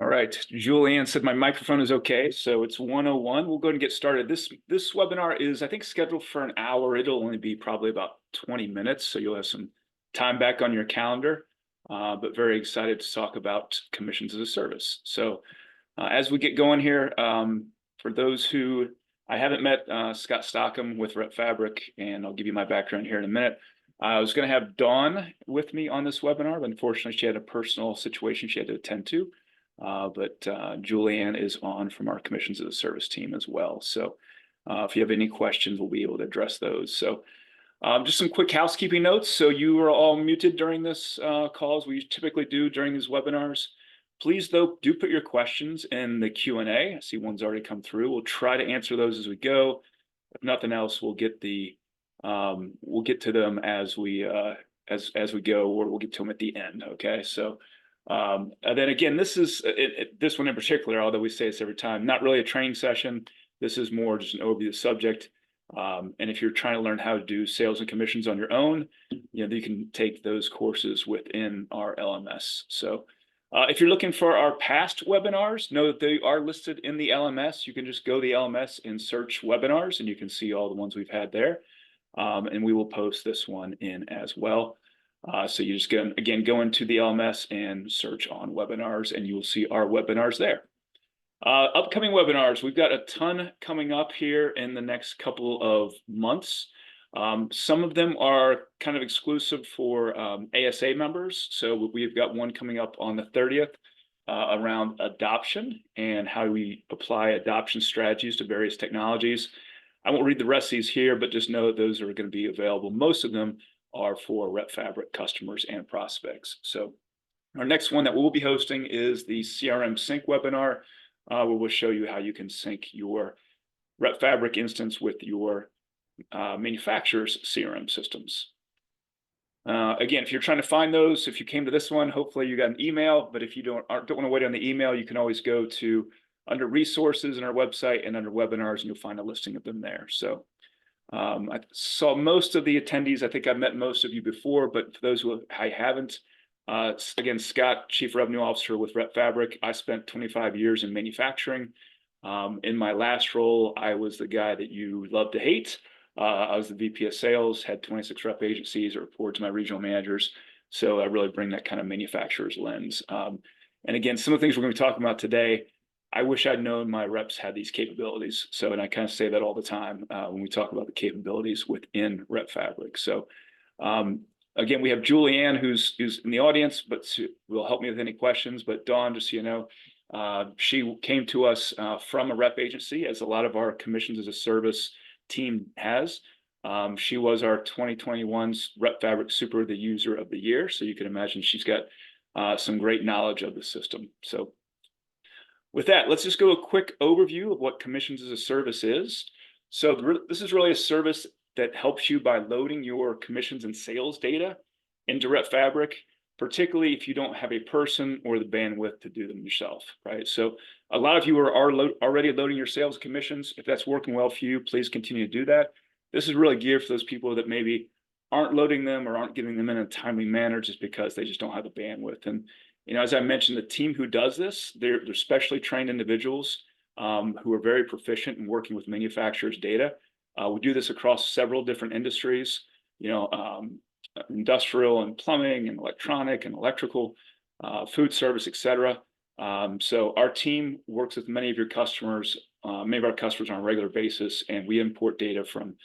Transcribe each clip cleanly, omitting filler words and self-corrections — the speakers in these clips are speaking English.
All right, Julianne said my microphone is okay, so it's 1:01. We'll go ahead and get started. This webinar is, I think, scheduled for an hour. It'll only be probably about 20 minutes, so you'll have some time back on your calendar. But very excited to talk about commissions as a service. So as we get going here, for those who I haven't met, Scott Stockham with Repfabric, and I'll give you my background here in a minute. I was going to have Dawn with me on this webinar, but unfortunately she had a personal situation she had to attend to. But Julianne is on from our commissions as a service team as well. So if you have any questions, we'll be able to address those. So just some quick housekeeping notes. So you are all muted during this call, as we typically do during these webinars. Please, though, do put your questions in the Q&A. I see one's already come through. We'll try to answer those as we go. If nothing else, we'll get to them as we go, or we'll get to them at the end. Okay, so. And then again, this one in particular, although we say this every time, not really a training session. This is more just an overview of the subject. And if you're trying to learn how to do sales and commissions on your own, you can take those courses within our LMS. So if you're looking for our past webinars, know that they are listed in the LMS. You can just go to the LMS and search webinars, and you can see all the ones we've had there. And we will post this one in as well. So you just go into the LMS and search on webinars, and you will see our webinars there. Upcoming webinars, we've got a ton coming up here in the next couple of months. Some of them are kind of exclusive for ASA members. So we've got one coming up on the 30th around adoption and how we apply adoption strategies to various technologies. I won't read the rest of these here, but just know that those are going to be available. Most of them are for Repfabric customers and prospects. So our next one that we'll be hosting is the CRM Sync webinar, where we'll show you how you can sync your Repfabric instance with your manufacturer's CRM systems. Again, if you're trying to find those, if you came to this one, hopefully you got an email, but if you don't want to wait on the email, you can always go to under resources in our website and under webinars, and you'll find a listing of them there. So I saw most of the attendees. I think I've met most of you before, but for those who I haven't, again, Scott, Chief Revenue Officer with Repfabric. I spent 25 years in manufacturing. In my last role, I was the guy that you love to hate. I was the VP of Sales, had 26 rep agencies, report to my regional managers. So I really bring that kind of manufacturer's lens. And again, some of the things we're going to be talking about today, I wish I'd known my reps had these capabilities. So, and I kind of say that all the time when we talk about the capabilities within Repfabric. So, again, we have Julianne, who's in the audience, but will help me with any questions. But Dawn, just so you know, she came to us from a rep agency, as a lot of our commissions as a service team has. She was our 2021's Repfabric Super the User of the Year. So you can imagine she's got some great knowledge of the system. So with that, let's just go a quick overview of what commissions as a service is. So this is really a service that helps you by loading your commissions and sales data into Repfabric, particularly if you don't have a person or the bandwidth to do them yourself, right? So a lot of you are already loading your sales commissions. If that's working well for you, please continue to do that. This is really geared for those people that maybe aren't loading them or aren't getting them in a timely manner just because they just don't have the bandwidth. And as I mentioned, the team who does this, they're specially trained individuals who are very proficient in working with manufacturers' data. We do this across several different industries, industrial and plumbing and electronic and electrical, food service, et cetera. So our team works with many of your customers, many of our customers on a regular basis, and we import data from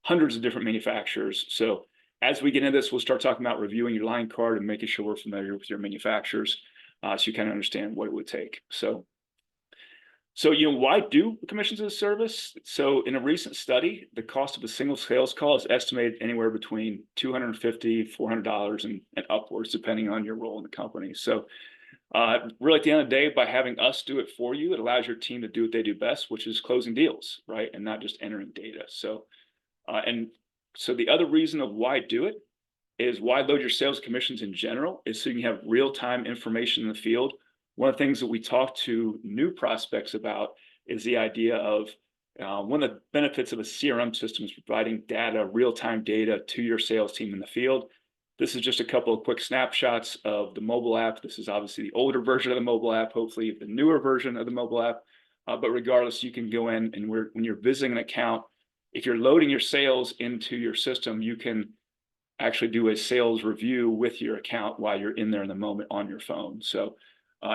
hundreds of different manufacturers. So as we get into this, we'll start talking about reviewing your line card and making sure we're familiar with your manufacturers, so you kind of understand what it would take. So why do commissions as a service? So in a recent study, the cost of a single sales call is estimated anywhere between $250, $400 and upwards, depending on your role in the company. So really, at the end of the day, by having us do it for you, it allows your team to do what they do best, which is closing deals, right? And not just entering data. So, So the other reason of why do it is why load your sales commissions in general is so you can have real-time information in the field. One of the things that we talk to new prospects about is the idea of one of the benefits of a CRM system is providing data, real-time data to your sales team in the field. This is just a couple of quick snapshots of the mobile app. This is obviously the older version of the mobile app, hopefully the newer version of the mobile app. But regardless, you can go in and when you're visiting an account, if you're loading your sales into your system, you can actually do a sales review with your account while you're in there in the moment on your phone. So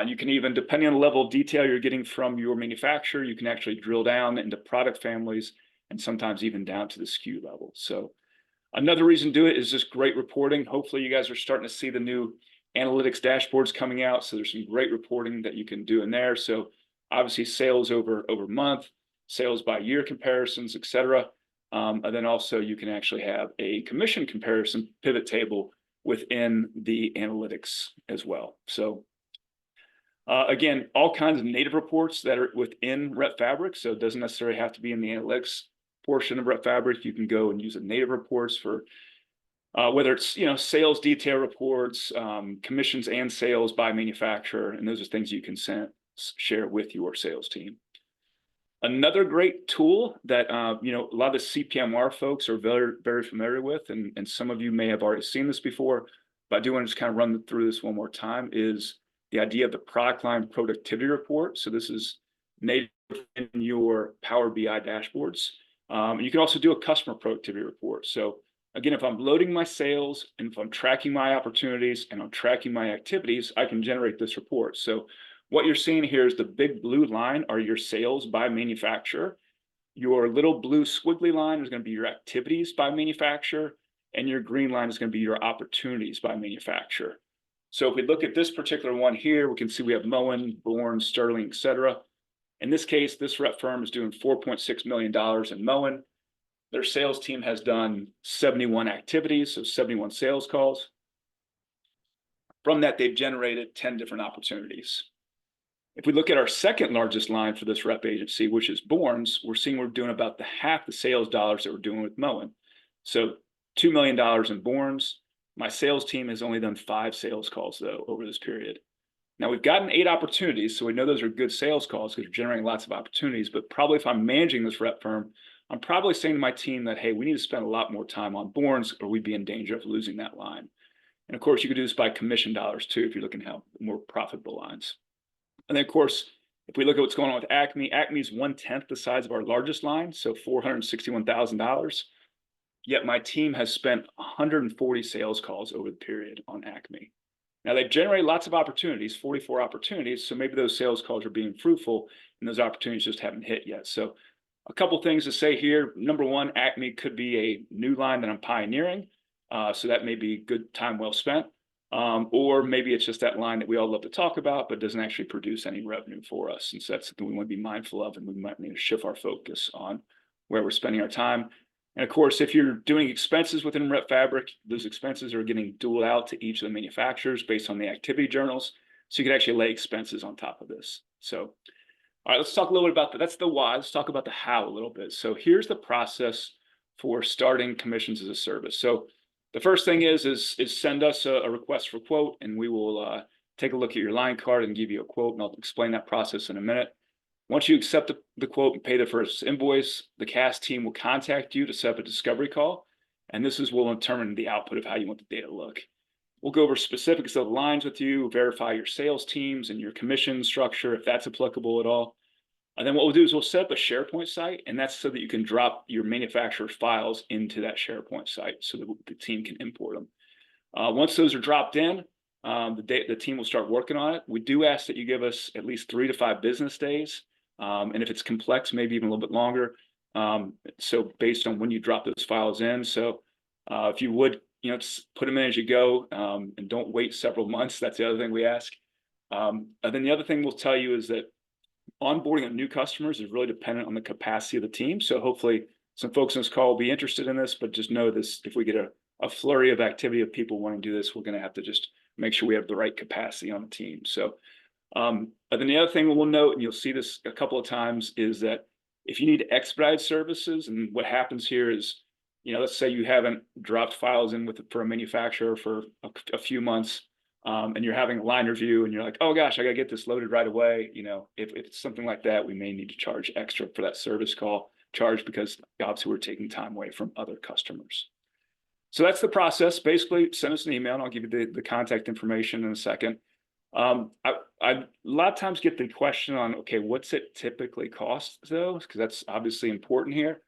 you can even, depending on the level of detail you're getting from your manufacturer, you can actually drill down into product families and sometimes even down to the SKU level. So another reason to do it is just great reporting. Hopefully you guys are starting to see the new analytics dashboards coming out. So there's some great reporting that you can do in there. So obviously sales over month, sales by year comparisons, et cetera. And then also you can actually have a commission comparison pivot table within the analytics as well. So again, all kinds of native reports that are within Repfabric. So it doesn't necessarily have to be in the analytics portion of Repfabric. You can go and use the native reports for whether it's sales detail reports, commissions and sales by manufacturer, and those are things you can share with your sales team. Another great tool that a lot of the CPMR folks are very familiar with, and some of you may have already seen this before, but I do want to just kind of run through this one more time, is the idea of the product line productivity report. So this is native in your Power BI dashboards. You can also do a customer productivity report. So again, if I'm loading my sales and if I'm tracking my opportunities and I'm tracking my activities, I can generate this report. So what you're seeing here is the big blue line are your sales by manufacturer. Your little blue squiggly line is going to be your activities by manufacturer, and your green line is going to be your opportunities by manufacturer. So if we look at this particular one here, we can see we have Moen, Bourne, Sterling, et cetera. In this case, this rep firm is doing $4.6 million in Moen. Their sales team has done 71 activities, so 71 sales calls. From that, they've generated 10 different opportunities. If we look at our second largest line for this rep agency, which is Bourne's, we're seeing we're doing about half the sales dollars that we're doing with Moen. So $2 million in Bourne's. My sales team has only done 5 sales calls, though, over this period. Now, we've gotten 8 opportunities, so we know those are good sales calls because we're generating lots of opportunities. But probably if I'm managing this rep firm, I'm probably saying to my team that, hey, we need to spend a lot more time on Bourne's or we'd be in danger of losing that line. And of course, you could do this by commission dollars, too, if you're looking to have more profitable lines. And then, of course, if we look at what's going on with Acme, Acme is 1/10 the size of our largest line, so $461,000. Yet my team has spent 140 sales calls over the period on Acme. Now, they've generated lots of opportunities, 44 opportunities, so maybe those sales calls are being fruitful and those opportunities just haven't hit yet. So a couple things to say here. Number one, Acme could be a new line that I'm pioneering, so that may be good time well spent. Or maybe it's just that line that we all love to talk about, but doesn't actually produce any revenue for us. And so that's something we want to be mindful of, and we might need to shift our focus on where we're spending our time. And of course, if you're doing expenses within Repfabric, those expenses are getting dualed out to each of the manufacturers based on the activity journals. So you can actually lay expenses on top of this. So, all right, let's talk a little bit about that. That's the why. Let's talk about the how a little bit. So here's the process for starting commissions as a service. So the first thing is send us a request for quote, and we will take a look at your line card and give you a quote, and I'll explain that process in a minute. Once you accept the quote and pay the first invoice, the CaaS team will contact you to set up a discovery call, and this will determine the output of how you want the data to look. We'll go over specifics of the lines with you, verify your sales teams and your commission structure, if that's applicable at all. And then what we'll do is we'll set up a SharePoint site, and that's so that you can drop your manufacturer files into that SharePoint site so that the team can import them. Once those are dropped in, the team will start working on it. We do ask that you give us at least 3 to 5 business days. And if it's complex, maybe even a little bit longer. So based on when you drop those files in. So if you would, put them in as you go, and don't wait several months. That's the other thing we ask. And then the other thing we'll tell you is that onboarding of new customers is really dependent on the capacity of the team. So hopefully some folks on this call will be interested in this, but just know this, if we get a flurry of activity of people wanting to do this, we're going to have to just make sure we have the right capacity on the team. So and then the other thing we'll note, and you'll see this a couple of times, is that if you need expedited services, and what happens here is, let's say you haven't dropped files in for a manufacturer for a few months, and you're having a line review, and you're like, oh gosh, I got to get this loaded right away. If it's something like that, we may need to charge extra for that service call charge because obviously we're taking time away from other customers. So that's the process. Basically, send us an email and I'll give you the contact information in a second. I a lot of times get the question on, okay, what's it typically cost though? Because that's obviously important here.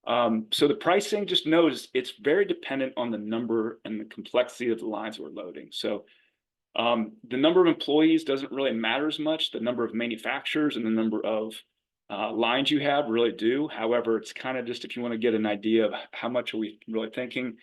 So the pricing, just knows it's very dependent on the number and the complexity of the lines we're loading. So the number of employees doesn't really matter as much. The number of manufacturers and the number of lines you have really do. However, it's kind of just if you want to get an idea of how much are we really thinking,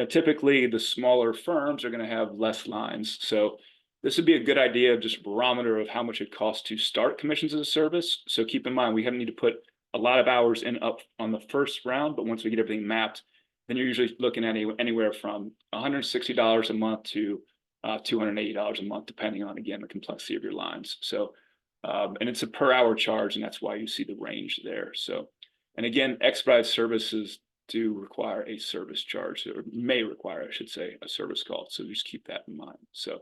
typically the smaller firms are going to have less lines. So this would be a good idea of just a barometer of how much it costs to start commissions as a service. So keep in mind, we haven't need to put a lot of hours in up on the first round, but once we get everything mapped, then you're usually looking at anywhere from $160 a month to $280 a month, depending on, again, the complexity of your lines. So, and it's a per hour charge, and that's why you see the range there. So, and again, expedited services do require a service charge, or may require, I should say, a service call. So just keep that in mind. So,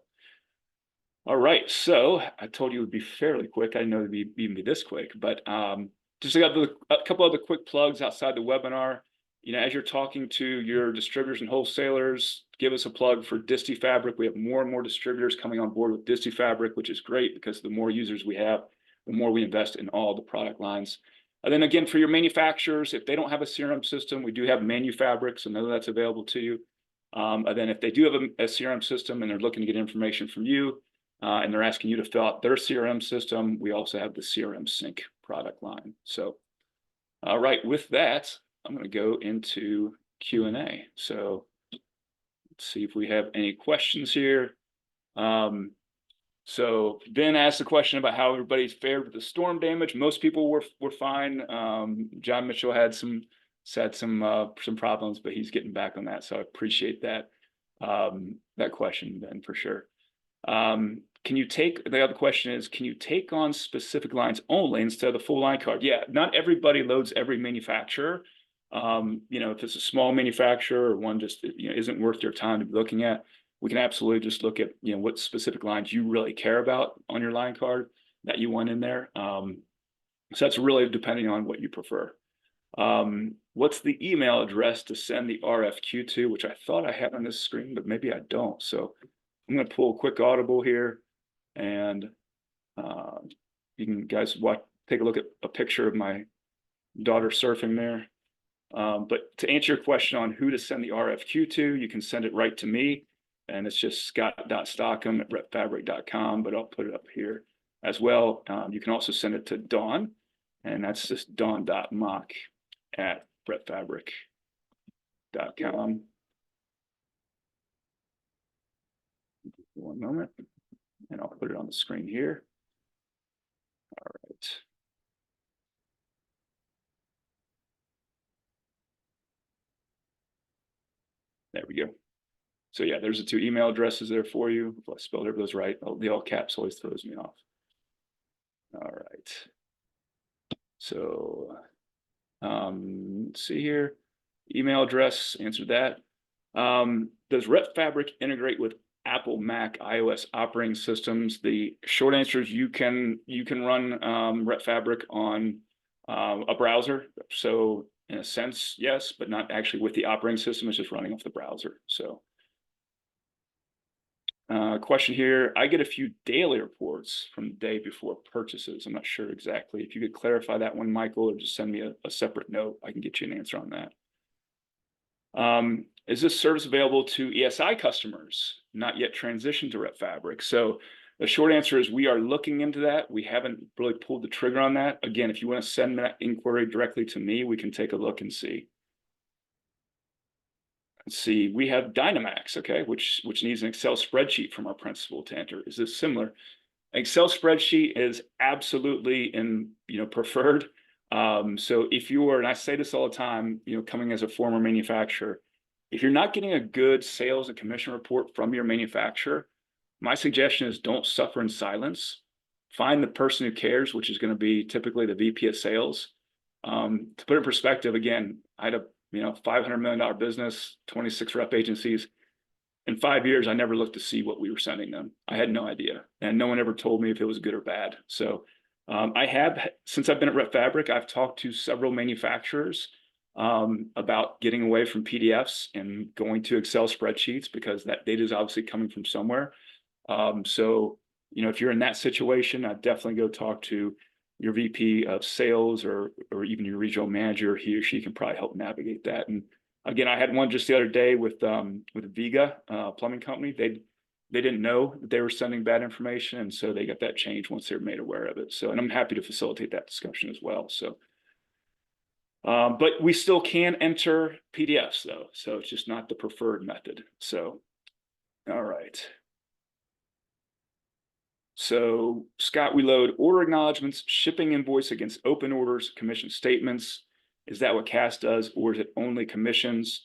all right. So I told you it would be fairly quick. I didn't know it would even be this quick, but just got a couple other quick plugs outside the webinar. As you're talking to your distributors and wholesalers, give us a plug for Repfabric. We have more and more distributors coming on board with Repfabric, which is great because the more users we have, the more we invest in all the product lines. And then again, for your manufacturers, if they don't have a CRM system, we do have Repfabric, so know that's available to you. And then if they do have a CRM system and they're looking to get information from you, and they're asking you to fill out their CRM system, we also have the CRM Sync product line. So, all right, with that, I'm going to go into Q&A. So let's see if we have any questions here. So Ben asked a question about how everybody's fared with the storm damage. Most people were fine. John Mitchell had some problems, but he's getting back on that. So I appreciate that question, Ben, for sure. The other question is, can you take on specific lines only instead of the full line card? Yeah, not everybody loads every manufacturer. If it's a small manufacturer or one just isn't worth your time to be looking at, we can absolutely just look at what specific lines you really care about on your line card that you want in there. So that's really depending on what you prefer. What's the email address to send the RFQ to, which I thought I had on this screen, but maybe I don't. So I'm going to pull a quick audible here, and you can guys take a look at a picture of my daughter surfing there. But to answer your question on who to send the RFQ to, you can send it right to me, and it's just scott.stockham@repfabric.com, but I'll put it up here as well. You can also send it to Dawn, and that's just dawn.mock@repfabric.com. One moment, and I'll put it on the screen here. All right. There we go. So yeah, there's the two email addresses there for you. If I spelled those right, the all caps always throws me off. All right. So let's see here. Email address, answered that. Does Repfabric integrate with Apple, Mac, iOS operating systems? The short answer is you can run Repfabric on a browser. So in a sense, yes, but not actually with the operating system. It's just running off the browser. So question here, I get a few daily reports from the day before purchases. I'm not sure exactly. If you could clarify that one, Michael, or just send me a separate note, I can get you an answer on that. Is this service available to ESI customers not yet transitioned to Repfabric? So the short answer is we are looking into that. We haven't really pulled the trigger on that. Again, if you want to send that inquiry directly to me, we can take a look and see. Let's see, we have Dynamax, okay, which needs an Excel spreadsheet from our principal to enter. Is this similar? Excel spreadsheet is absolutely preferred. So if you are, and I say this all the time, coming as a former manufacturer, if you're not getting a good sales and commission report from your manufacturer, my suggestion is don't suffer in silence. Find the person who cares, which is going to be typically the VP of sales. To put it in perspective, again, I had a $500 million business, 26 rep agencies. In 5 years, I never looked to see what we were sending them. I had no idea, and no one ever told me if it was good or bad. So since I've been at Repfabric, I've talked to several manufacturers about getting away from PDFs and going to Excel spreadsheets, because that data is obviously coming from somewhere. So, if you're in that situation, I'd definitely go talk to your VP of sales or even your regional manager. He or she can probably help navigate that. And again, I had one just the other day with Viga plumbing company. They didn't know that they were sending bad information, and so they got that changed once they were made aware of it. So, and I'm happy to facilitate that discussion as well. So, but we still can enter PDFs though, so it's just not the preferred method. So, all right. So, Scott, we load order acknowledgements, shipping invoice against open orders, commission statements. Is that what CaaS does, or is it only commissions?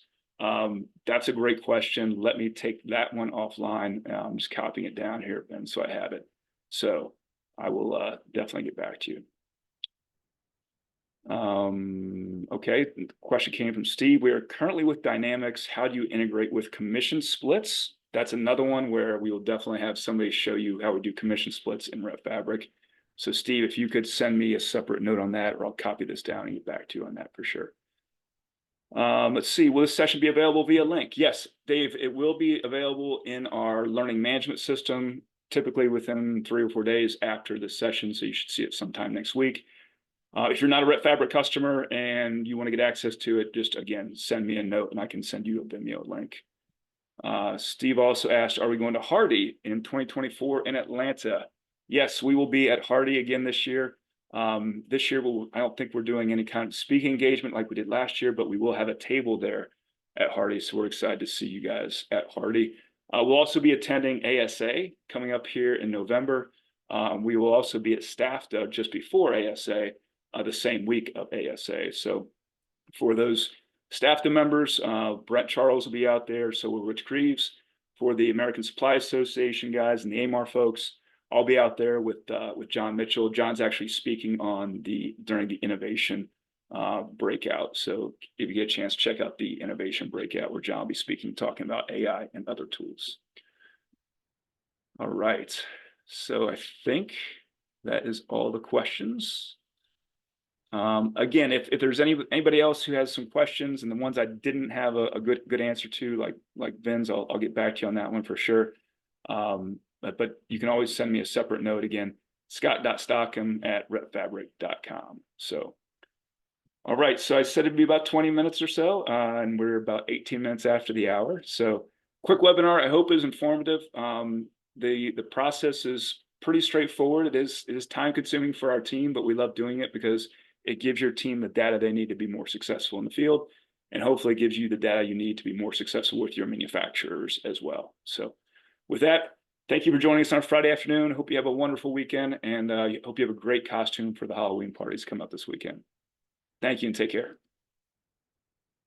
That's a great question. Let me take that one offline. I'm just copying it down here, Ben, so I have it. So I will definitely get back to you. Okay, the question came from Steve. We are currently with Dynamics. How do you integrate with commission splits? That's another one where we will definitely have somebody show you how we do commission splits in Repfabric. So Steve, if you could send me a separate note on that, or I'll copy this down and get back to you on that for sure. Let's see, will this session be available via link? Yes, Dave, it will be available in our learning management system, typically within 3 or 4 days after the session. So you should see it sometime next week. If you're not a Repfabric customer and you want to get access to it, just again, send me a note and I can send you a Vimeo link. Steve also asked, are we going to Hardy in 2024 in Atlanta? Yes, we will be at Hardy again this year. This year, I don't think we're doing any kind of speaking engagement like we did last year, but we will have a table there at Hardy. So we're excited to see you guys at Hardy. We'll also be attending ASA coming up here in November. We will also be at StaffDo just before ASA, the same week of ASA. So for those StaffDo members, Brent Charles will be out there. So will Rich Creeves. For the American Supply Association guys and the AMAR folks, I'll be out there with John Mitchell. John's actually speaking during the innovation breakout. So if you get a chance, check out the innovation breakout where John will be speaking, talking about AI and other tools. All right. So I think that is all the questions. Again, if there's anybody else who has some questions, and the ones I didn't have a good answer to, like Vin's, I'll get back to you on that one for sure. But you can always send me a separate note again, scott.stockham@repfabric.com. So, all right. So I said it'd be about 20 minutes or so, and we're about 18 minutes after the hour. So quick webinar, I hope is informative. The process is pretty straightforward. It is time consuming for our team, but we love doing it because it gives your team the data they need to be more successful in the field, and hopefully gives you the data you need to be more successful with your manufacturers as well. So with that, thank you for joining us on a Friday afternoon. Hope you have a wonderful weekend, and hope you have a great costume for the Halloween parties coming up this weekend. Thank you and take care.